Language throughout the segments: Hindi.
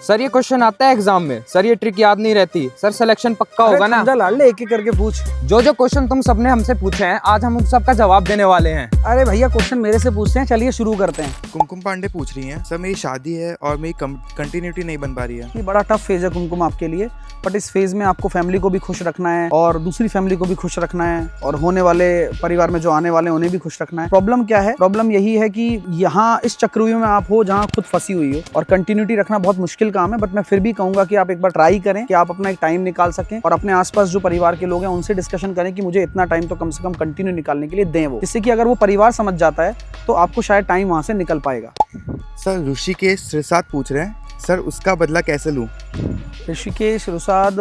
सर ये क्वेश्चन आता है एग्जाम में, सर ये ट्रिक याद नहीं रहती, सर सिलेक्शन पक्का होगा ना? लाड़ ले, एक एक करके पूछ। जो कोश्चन तुम सबने हमसे पूछे हैं आज हम उन सबका जवाब देने वाले हैं। अरे भैया क्वेश्चन मेरे से पूछते हैं, चलिए शुरू करते हैं। कुमकुम पांडे पूछ रही हैं, सर मेरी शादी है और मेरी कंटिन्यूटी नहीं बन पा रही है। ये बड़ा टफ फेज है कुमकुम आपके लिए, बट इस फेज में आपको फैमिली को भी खुश रखना है और दूसरी फैमिली को भी खुश रखना है और होने वाले परिवार में जो आने वाले हैं उन्हें भी खुश रखना है। प्रॉब्लम क्या है? प्रॉब्लम यही है कि यहाँ इस चक्रव्यूह में आप हो जहाँ खुद फंसी हुई हो और कंटिन्यूटी रखना बहुत मुश्किल काम है। बट मैं फिर भी कहूंगा कि आप एक बार ट्राई करें कि आप अपना एक टाइम निकाल सकें और अपने आसपास जो परिवार के लोग हैं उनसे डिस्कशन करें कि मुझे इतना टाइम तो कम से कम कंटिन्यू निकालने के लिए दें वो, जिससे कि अगर वो परिवार समझ जाता है तो आपको शायद टाइम वहां से निकल पाएगा। सर ऋषिकेश सिरसाट पूछ रहे हैं, सर उसका बदला कैसे लूं? ऋषिकेश रुसाद,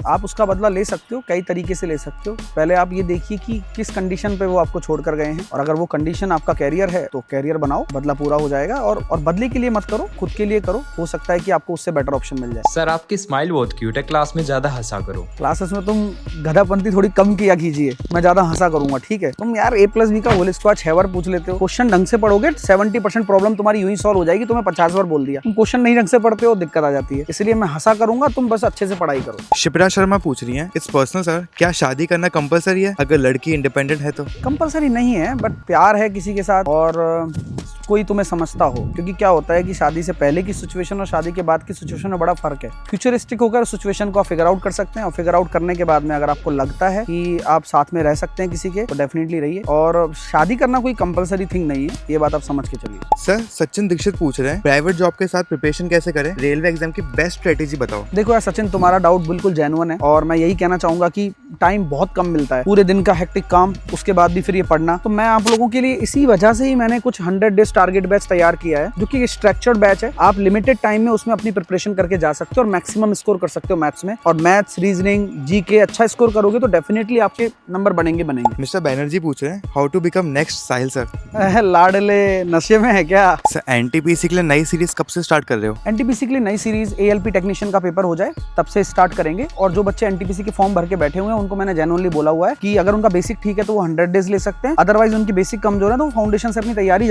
आप उसका बदला ले सकते हो, कई तरीके से ले सकते हो। पहले आप ये देखिए कि किस कंडीशन पे वो आपको छोड़कर गए हैं और अगर वो कंडीशन आपका कैरियर है तो कैरियर बनाओ, बदला पूरा हो जाएगा। और बदले के लिए मत करो, खुद के लिए करो, हो सकता है कि आपको उससे बेटर ऑप्शन मिल जाए। सर आपकी स्माइल बहुत क्यूट है, क्लास में ज्यादा हंसा करो। क्लासेस में तुम गधापंती थोड़ी कम किया कीजिए, मैं ज्यादा हंसा करूंगा, ठीक है? तुम यार A+B का होल स्क्वायर 6 बार पूछ लेते हो। क्वेश्चन ढंग से पढ़ोगे 70% प्रॉब्लम तुम्हारी यूं ही सॉल्व हो जाएगी। तुम्हें 50 बार बोल दिया, तुम क्वेश्चन नहीं ढंग से पढ़ते हो, दिक्कत आ जाती है। इसलिए मैं हंसा करूंगा, तुम बस अच्छे से पढ़ाई करो। शिप्रा शर्मा पूछ रही हैं, इट्स पर्सनल सर, क्या शादी करना कंपलसरी है अगर लड़की इंडिपेंडेंट है तो? कंपलसरी नहीं है, बट प्यार है किसी के साथ और कोई तुम्हें समझता हो, क्योंकि क्या होता है कि शादी से पहले की सिचुएशन और शादी के बाद की सिचुएशन में बड़ा फर्क है। फ्यूचरिस्टिक होकर सिचुएशन को आप फिगर आउट कर सकते हैं और फिगर आउट करने के बाद में अगर आपको लगता है कि आप साथ में रह सकते हैं किसी के, तो डेफिनेटली रहिए। और शादी करना कोई कंपलसरी थिंग नहीं है, ये बात आप समझ के चलिए। सर सचिन दीक्षित पूछ रहे हैं, प्राइवेट जॉब के साथ प्रिपरेशन कैसे करें, रेलवे एग्जाम की बेस्ट स्ट्रेटेजी बताओ। देखो यार सचिन, तुम्हारा डाउट बिल्कुल जेन्युइन है और मैं यही कहना चाहूंगा कि टाइम बहुत कम मिलता है, पूरे दिन का हेक्टिक काम, उसके बाद भी फिर ये पढ़ना। तो मैं आप लोगों के लिए इसी वजह से ही मैंने कुछ 100 डेज टारगेट बैच तैयार किया है, जो कि स्ट्रक्चर्ड बैच है। आप लिमिटेड टाइम में उसमें अपनी प्रिपरेशन करके जा सकते हो और मैक्सिमम स्कोर कर सकते हो मैथ्स में। और मैथ्स, रीजनिंग, जीके अच्छा स्कोर करोगे तो डेफिनेटली आपके नंबर बनेंगे। मिस्टर बैनर्जी पूछ रहे हैं, how to become next Sahil sir? लाडले नशे में है क्या? सर एनटीपीसी के लिए नई सीरीज कब से स्टार्ट कर रहे हो? एनटीपीसी के लिए नई सीरीज ALP टेक्नीशियन का पेपर हो जाए तब से स्टार्ट करेंगे। और जो बच्चे एनटीपीसी के फॉर्म भर के बैठे हुए हैं उनको मैंने जेन्युइनली बोला हुआ है कि अगर उनका बेसिक ठीक है तो वो 100 डेज ले सकते हैं, अदरवाइज उनकी बेसिक कमजोर है तो फाउंडेशन से अपनी तैयारी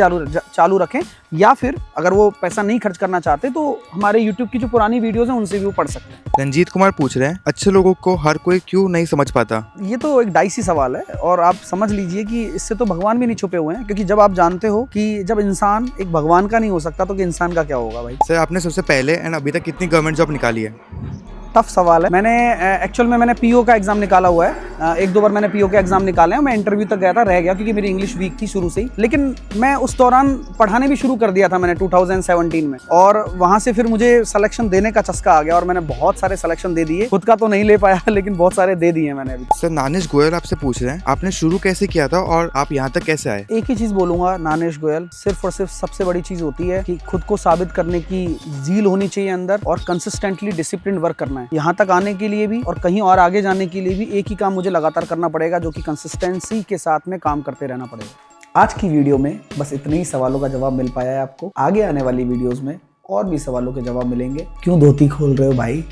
चालू रखें। या फिर अगर वो पैसा नहीं खर्च करना चाहते तो हमारे यूट्यूब की जो पुरानी वीडियोस हैं उनसे भी वो पढ़ सकते हैं। रंजीत कुमार पूछ रहे हैं, अच्छे लोगों को हर कोई क्यों नहीं समझ पाता? ये तो एक डाइसी सवाल है और आप समझ लीजिए कि इससे तो भगवान भी नहीं छुपे हुए हैं, क्योंकि जब आप जानते हो कि जब इंसान एक भगवान का नहीं हो सकता तो कि इंसान का क्या होगा भाई। सर आपने सबसे पहले एंड अभी तक कितनी गवर्नमेंट जॉब निकाली है? टफ सवाल है। मैंने पीओ का एग्जाम निकाला हुआ है, 1-2 बार मैंने पीओ के एग्जाम निकाले हैं। मैं इंटरव्यू तक गया था, रह गया क्योंकि मेरी इंग्लिश वीक थी शुरू से ही। लेकिन मैं उस दौरान पढ़ाने भी शुरू कर दिया था मैंने 2017 में, और वहां से फिर मुझे सिलेक्शन देने का चस्का आ गया और मैंने बहुत सारे सिलेक्शन दे दिए। खुद का तो नहीं ले पाया लेकिन बहुत सारे दे दिए मैंने अभी। सर नानिश गोयल आपसे पूछ रहे हैं, आपने शुरू कैसे किया था और आप यहाँ तक कैसे आए? एक ही चीज बोलूंगा नानिश गोयल, सिर्फ और सिर्फ सबसे बड़ी चीज होती है कि खुद को साबित करने की जील होनी चाहिए अंदर और कंसिस्टेंटली डिसिप्लिन वर्क करना है। यहाँ तक आने के लिए भी और कहीं और आगे जाने के लिए भी एक ही काम मुझे लगातार करना पड़ेगा, जो कि कंसिस्टेंसी के साथ में काम करते रहना पड़ेगा। आज की वीडियो में बस इतने ही सवालों का जवाब मिल पाया है आपको। आगे आने वाली वीडियोस में और भी सवालों के जवाब मिलेंगे। क्यों धोती खोल रहे हो भाई?